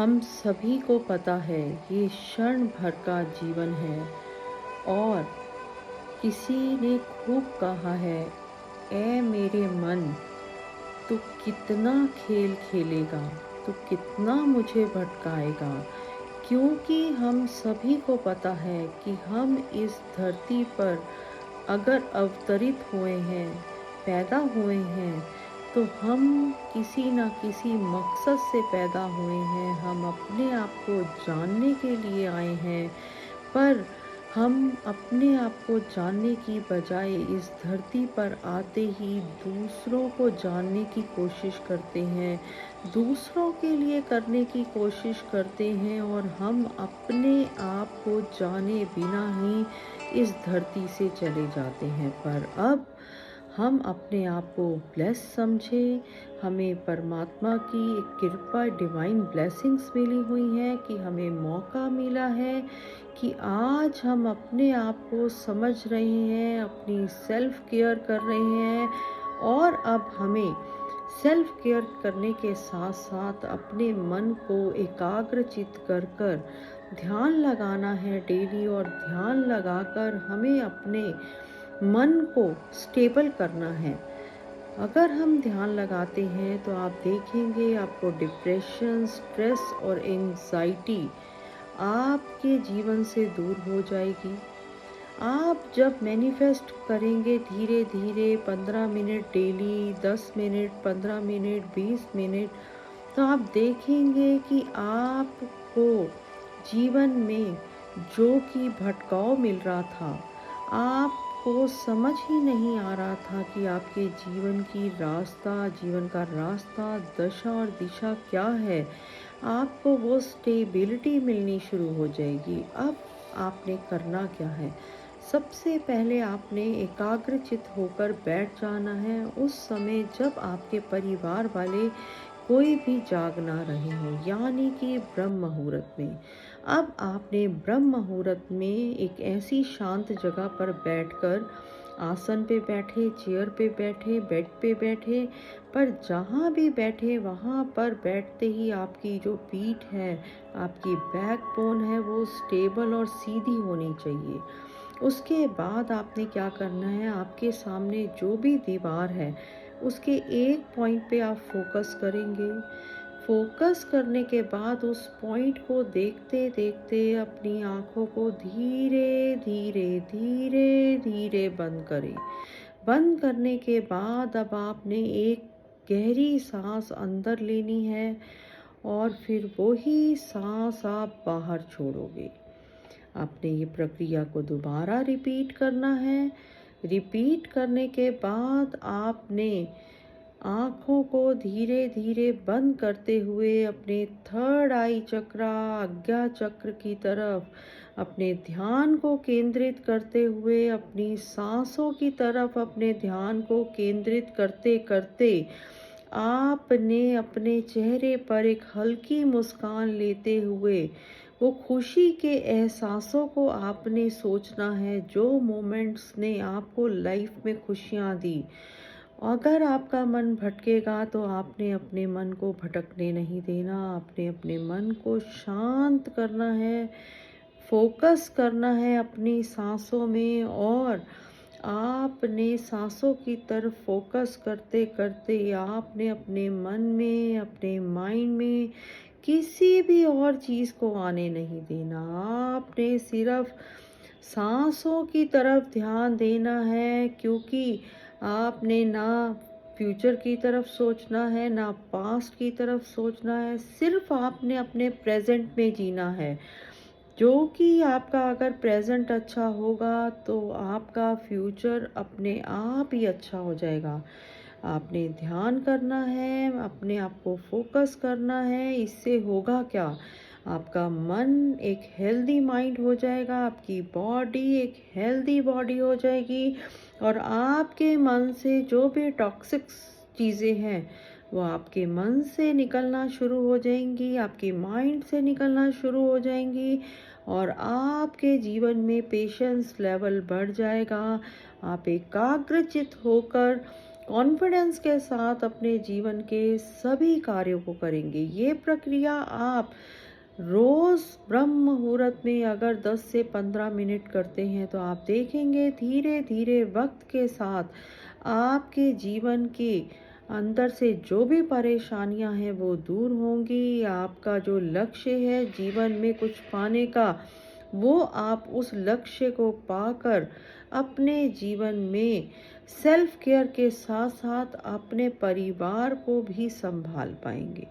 हम सभी को पता है ये क्षण भर का जीवन है। और किसी ने खूब कहा है, ऐ मेरे मन, तू कितना खेल खेलेगा, तू कितना मुझे भटकाएगा। क्योंकि हम सभी को पता है कि हम इस धरती पर अगर अवतरित हुए हैं, पैदा हुए हैं, तो हम किसी न किसी मकसद से पैदा हुए हैं। हम अपने आप को जानने के लिए आए हैं, पर हम अपने आप को जानने की बजाय इस धरती पर आते ही दूसरों को जानने की कोशिश करते हैं, दूसरों के लिए करने की कोशिश करते हैं, और हम अपने आप को जाने बिना ही इस धरती से चले जाते हैं। पर अब हम अपने आप को ब्लेस समझे, हमें परमात्मा की एक कृपा, डिवाइन ब्लेसिंग्स मिली हुई है कि हमें मौका मिला है कि आज हम अपने आप को समझ रहे हैं, अपनी सेल्फ केयर कर रहे हैं। और अब हमें सेल्फ केयर करने के साथ साथ अपने मन को एकाग्रचित कर कर ध्यान लगाना है डेली, और ध्यान लगाकर हमें अपने मन को स्टेबल करना है। अगर हम ध्यान लगाते हैं तो आप देखेंगे आपको डिप्रेशन, स्ट्रेस और एंजाइटी आपके जीवन से दूर हो जाएगी। आप जब मैनिफेस्ट करेंगे धीरे धीरे 15 minute daily, 10 minute, 15 minute, 20 minute, तो आप देखेंगे कि आपको जीवन में जो कि भटकाव मिल रहा था, आपको समझ ही नहीं आ रहा था कि आपके जीवन का रास्ता, दशा और दिशा क्या है, आपको वो स्टेबिलिटी मिलनी शुरू हो जाएगी। अब आपने करना क्या है? सबसे पहले आपने एकाग्रचित होकर बैठ जाना है उस समय जब आपके परिवार वाले कोई भी जाग ना रहे हो, यानी कि ब्रह्म मुहूर्त में। अब आपने ब्रह्म मुहूर्त में एक ऐसी शांत जगह पर बैठकर, आसन पे बैठे, चेयर पे बैठे, बेड पे बैठे, पर जहाँ भी बैठे वहाँ पर बैठते ही आपकी जो पीठ है, आपकी बैकबोन है, वो स्टेबल और सीधी होनी चाहिए। उसके बाद आपने क्या करना है, आपके सामने जो भी दीवार है उसके एक पॉइंट पे आप फोकस करेंगे। फोकस करने के बाद उस पॉइंट को देखते देखते अपनी आंखों को धीरे धीरे धीरे धीरे बंद करें। बंद करने के बाद अब आपने एक गहरी सांस अंदर लेनी है, और फिर वही सांस आप बाहर छोड़ोगे। आपने ये प्रक्रिया को दोबारा रिपीट करना है। रिपीट करने के बाद आपने आँखों को धीरे धीरे बंद करते हुए अपने थर्ड आई चक्र, आज्ञा चक्र की तरफ अपने ध्यान को केंद्रित करते हुए, अपनी सांसों की तरफ अपने ध्यान को केंद्रित करते करते आपने अपने चेहरे पर एक हल्की मुस्कान लेते हुए वो खुशी के एहसासों को आपने सोचना है जो मोमेंट्स ने आपको लाइफ में खुशियाँ दी। अगर आपका मन भटकेगा तो आपने अपने मन को भटकने नहीं देना, आपने अपने मन को शांत करना है, फोकस करना है अपनी सांसों में, और आपने सांसों की तरफ फोकस करते करते आपने अपने मन में, अपने माइंड में किसी भी और चीज़ को आने नहीं देना। आपने सिर्फ सांसों की तरफ ध्यान देना है, क्योंकि आपने ना फ्यूचर की तरफ सोचना है, ना पास्ट की तरफ सोचना है, सिर्फ आपने अपने प्रेजेंट में जीना है। जो कि आपका अगर प्रेजेंट अच्छा होगा तो आपका फ्यूचर अपने आप ही अच्छा हो जाएगा। आपने ध्यान करना है, अपने आप को फोकस करना है। इससे होगा क्या, आपका मन एक हेल्दी माइंड हो जाएगा, आपकी बॉडी एक हेल्दी बॉडी हो जाएगी, और आपके मन से जो भी टॉक्सिक चीज़ें हैं वो आपके मन से निकलना शुरू हो जाएंगी, आपके माइंड से निकलना शुरू हो जाएंगी, और आपके जीवन में पेशेंस लेवल बढ़ जाएगा। आप एकाग्रचित होकर कॉन्फिडेंस के साथ अपने जीवन के सभी कार्यों को करेंगे। ये प्रक्रिया आप रोज ब्रह्म मुहूर्त में अगर 10 से 15 मिनट करते हैं तो आप देखेंगे धीरे धीरे वक्त के साथ आपके जीवन के अंदर से जो भी परेशानियां हैं वो दूर होंगी। आपका जो लक्ष्य है जीवन में कुछ पाने का, वो आप उस लक्ष्य को पाकर अपने जीवन में सेल्फ केयर के साथ साथ अपने परिवार को भी संभाल पाएंगे।